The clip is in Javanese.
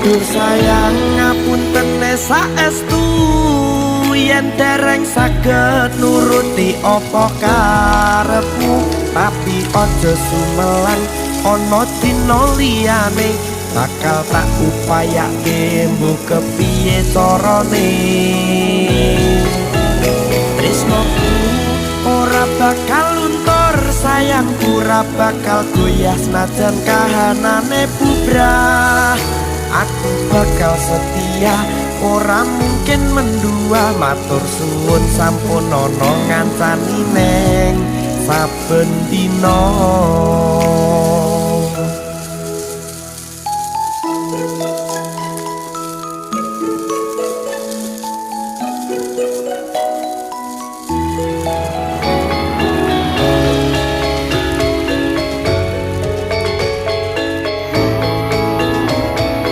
Duh sayang ngapunten saestu yen dereng saged nuruti apa karepmu tapi aja sumelan ana dina liyane bakal tak upayake mbok kepiye carane tresnoku ora bakal luntur sayangku ora bakal goyah senajan kahanane bubrah aku bakal setia ora mungkin mendua matur suwun sampun ana ngancani neng saben dina